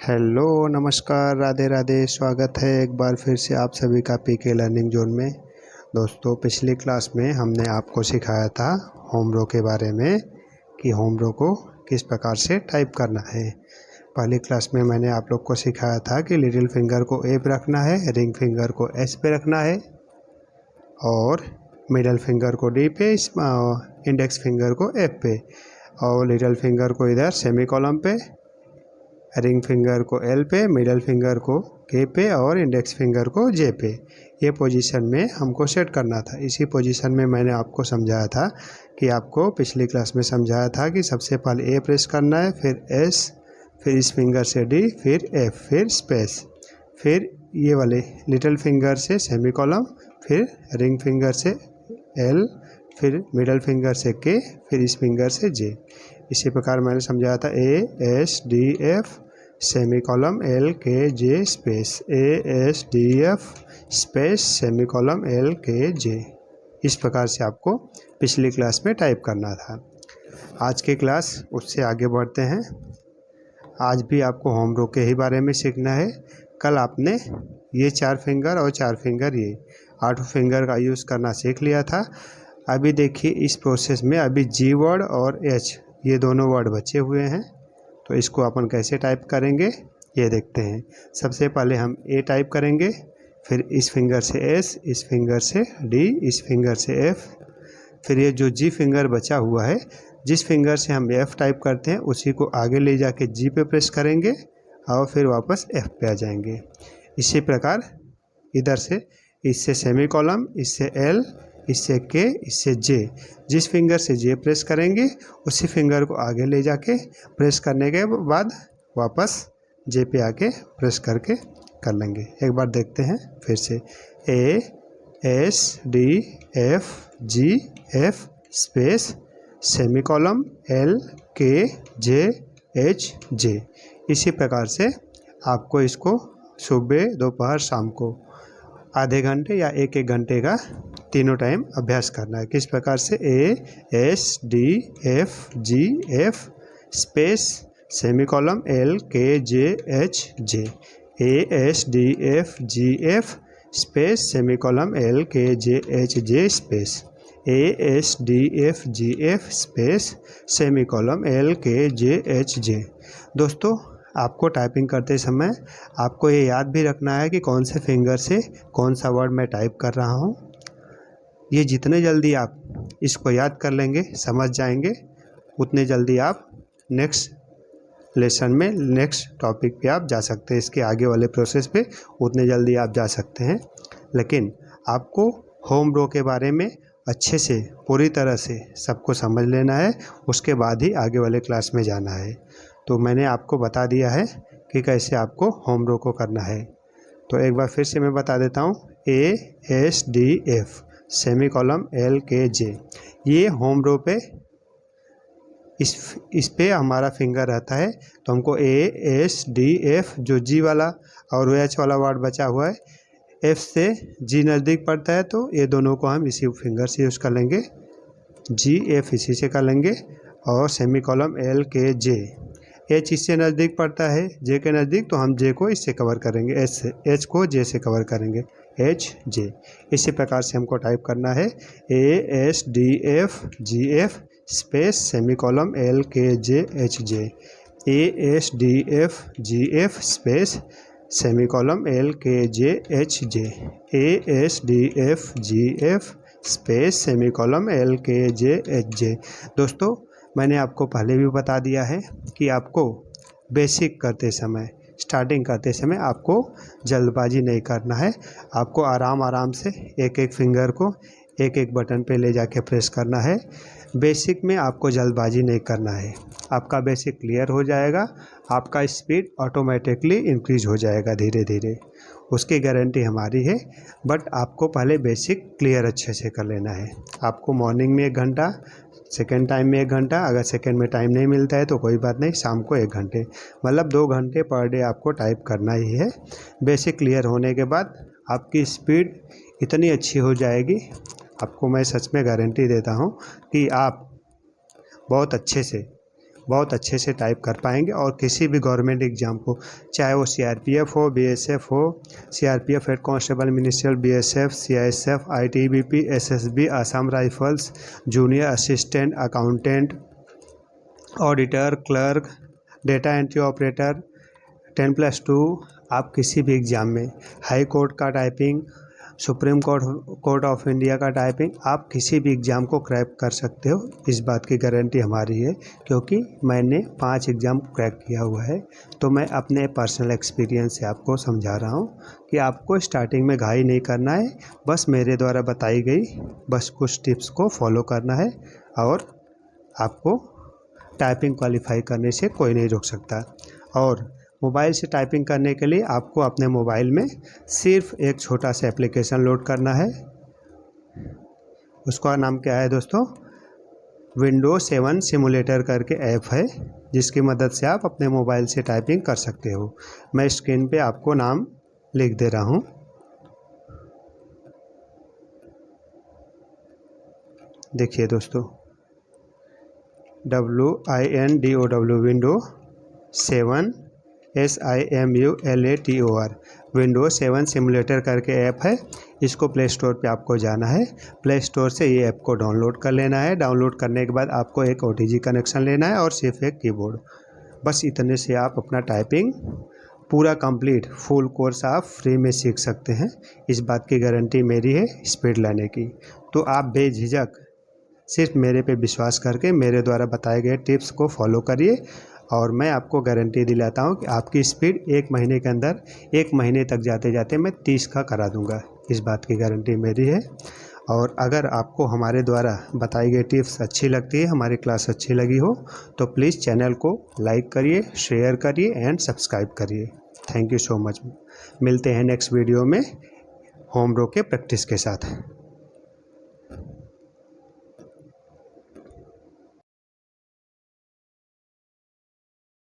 Hello नमस्कार राधे राधे। स्वागत है एक बार फिर से आप सभी का पीके लर्निंग जोन में। दोस्तों पिछली क्लास में हमने आपको सिखाया था होम रो के बारे में कि होम रो को किस प्रकार से टाइप करना है। पहली क्लास में मैंने आप लोग को सिखाया था कि लिटिल फिंगर को ए पे रखना है, रिंग फिंगर को एस पे रखना है और मिडल फिंगर को डी पे, इंडेक्स फिंगर को एफ पे और लिटिल फिंगर को इधर सेमी कॉलम पे, रिंग फिंगर को एल पे, मिडल फिंगर को के पे और इंडेक्स फिंगर को जे पे। ये पोजीशन में हमको सेट करना था। इसी पोजीशन में मैंने आपको समझाया था कि आपको पिछली क्लास में समझाया था कि सबसे पहले ए प्रेस करना है, फिर एस, फिर इस फिंगर से डी, फिर एफ, फिर स्पेस, फिर ये वाले लिटिल फिंगर से सेमी कॉलम, फिर रिंग फिंगर से एल, फिर मिडल फिंगर से के, फिर इस फिंगर से जे। इसी प्रकार मैंने समझाया था A S D F semicolon L K J space, A S D F space semicolon L K J. इस प्रकार से आपको पिछली क्लास में टाइप करना था। आज की क्लास उससे आगे बढ़ते हैं। आज भी आपको होम रो के ही बारे में सीखना है। कल आपने ये 4 फिंगर और 4 फिंगर ये 8 फिंगर का यूज़ करना सीख लिया था। अभी देखिए इस प्रोसेस में अभी जी वर्ड और एच ये दोनों वर्ड बचे हुए हैं, तो इसको अपन कैसे टाइप करेंगे ये देखते हैं। सबसे पहले हम ए टाइप करेंगे, फिर इस फिंगर से एस, इस फिंगर से डी, इस फिंगर से एफ, फिर ये जो जी फिंगर बचा हुआ है, जिस फिंगर से हम एफ टाइप करते हैं उसी को आगे ले जाके जी पे प्रेस करेंगे और फिर वापस एफ पे आ जाएंगे। इसी प्रकार इधर से इससे सेमी कॉलम, इससे एल, इससे के, इससे जे। जिस फिंगर से जे प्रेस करेंगे उसी फिंगर को आगे ले जाके प्रेस करने के बाद वापस जे पे आके प्रेस करके कर लेंगे। एक बार देखते हैं फिर से। A S D F G F space semicolon L K J H जे। इसी प्रकार से आपको इसको सुबह, दोपहर, शाम को आधे घंटे या एक घंटे का तीनों टाइम अभ्यास करना है। किस प्रकार से A S D F G F space semicolon L K J H J, A S D F G F space semicolon L K J H J space, A S D F G F space semicolon L K J H जे। दोस्तों आपको typing करते समय आपको ये याद भी रखना है कि कौन से फिंगर से कौन सा वर्ड मैं टाइप कर रहा हूँ। ये जितने जल्दी आप इसको याद कर लेंगे, समझ जाएंगे, उतने जल्दी आप नेक्स्ट लेसन में, नेक्स्ट टॉपिक पे आप जा सकते हैं। इसके आगे वाले प्रोसेस पे उतने जल्दी आप जा सकते हैं। लेकिन आपको होम रो के बारे में अच्छे से पूरी तरह से सबको समझ लेना है, उसके बाद ही आगे वाले क्लास में जाना है। तो मैंने आपको बता दिया है कि कैसे आपको होम रो को करना है। तो एक बार फिर से मैं बता देता हूँ। ए S D F semicolon L K जे, ये होम रो पे इस पे हमारा फिंगर रहता है। तो हमको ए एस डी एफ जो जी वाला और एच वाला वर्ड बचा हुआ है, एफ से जी नज़दीक पड़ता है तो ये दोनों को हम इसी फिंगर से यूज़ कर लेंगे, जी एफ इसी से कर लेंगे और semi column L K J. H इससे नज़दीक पड़ता है जे के नज़दीक, तो हम जे को इससे कवर करेंगे, एच से, एच को जे से कवर करेंगे, एच जे। इसी प्रकार से हमको टाइप करना है A S D F G F space semicolon L K J H J, A S D F G F space semicolon L K J H J, A S D F G F space semicolon L K J H जे। दोस्तों मैंने आपको पहले भी बता दिया है कि आपको बेसिक करते समय, स्टार्टिंग करते समय आपको जल्दबाजी नहीं करना है। आपको आराम आराम से एक एक फिंगर को एक एक बटन पे ले जाके प्रेस करना है। बेसिक में आपको जल्दबाजी नहीं करना है। आपका बेसिक क्लियर हो जाएगा, आपका स्पीड ऑटोमेटिकली इंक्रीज हो जाएगा धीरे धीरे, उसकी गारंटी हमारी है। बट आपको पहले बेसिक क्लियर अच्छे से कर लेना है। आपको मॉर्निंग में 1 घंटा, सेकेंड टाइम में 1 घंटा, अगर सेकेंड में टाइम नहीं मिलता है तो कोई बात नहीं, शाम को 1 घंटे, मतलब 2 घंटे पर डे आपको टाइप करना ही है। बेसिक क्लियर होने के बाद आपकी स्पीड इतनी अच्छी हो जाएगी, आपको मैं सच में गारंटी देता हूँ कि आप बहुत अच्छे से बहुत अच्छे से टाइप कर पाएंगे और किसी भी गवर्नमेंट एग्ज़ाम को, चाहे वो CRPF हो, BSF हो, CRPF head constable ministerial, BSF, CISF, ITBP, SSB, Assam rifles, junior assistant accountant, auditor, clerk, data entry operator, 10+2, आप किसी भी एग्ज़ाम में, हाई कोर्ट का typing, supreme court of India का टाइपिंग, आप किसी भी एग्ज़ाम को क्रैक कर सकते हो। इस बात की गारंटी हमारी है, क्योंकि मैंने 5 एग्ज़ाम क्रैक किया हुआ है। तो मैं अपने पर्सनल एक्सपीरियंस से आपको समझा रहा हूँ कि आपको स्टार्टिंग में घाई नहीं करना है, बस मेरे द्वारा बताई गई बस कुछ टिप्स को फॉलो करना है और आपको टाइपिंग क्वालिफाई करने से कोई नहीं रोक सकता। और मोबाइल से टाइपिंग करने के लिए आपको अपने मोबाइल में सिर्फ एक छोटा सा एप्लीकेशन लोड करना है। उसका नाम क्या है दोस्तों? विंडोज 7 सिमुलेटर करके ऐप है, जिसकी मदद से आप अपने मोबाइल से टाइपिंग कर सकते हो। मैं स्क्रीन पे आपको नाम लिख दे रहा हूँ। देखिए दोस्तों, WINDOW window 7 SIMULATOR Windows 7 simulator करके ऐप है। इसको प्ले स्टोर पे आपको जाना है। प्ले स्टोर से ये ऐप को डाउनलोड कर लेना है। डाउनलोड करने के बाद आपको एक OTG कनेक्शन लेना है और सिर्फ एक कीबोर्ड। बस इतने से आप अपना टाइपिंग पूरा कंप्लीट फुल कोर्स आप फ्री में सीख सकते हैं। इस बात की गारंटी मेरी है स्पीड लाने की। तो आप बेझिझक सिर्फ मेरे पे विश्वास करके मेरे द्वारा बताए गए टिप्स को फॉलो करिए और मैं आपको गारंटी दिलाता हूँ कि आपकी स्पीड 1 महीने के अंदर, 1 महीने तक जाते जाते मैं 30 का करा दूँगा। इस बात की गारंटी मेरी है। और अगर आपको हमारे द्वारा बताई गई टिप्स अच्छी लगती है, हमारी क्लास अच्छी लगी हो, तो प्लीज़ चैनल को लाइक करिए, शेयर करिए एंड सब्सक्राइब करिए। Thank you so much. मिलते हैं नेक्स्ट वीडियो में होम रो के प्रैक्टिस के साथ।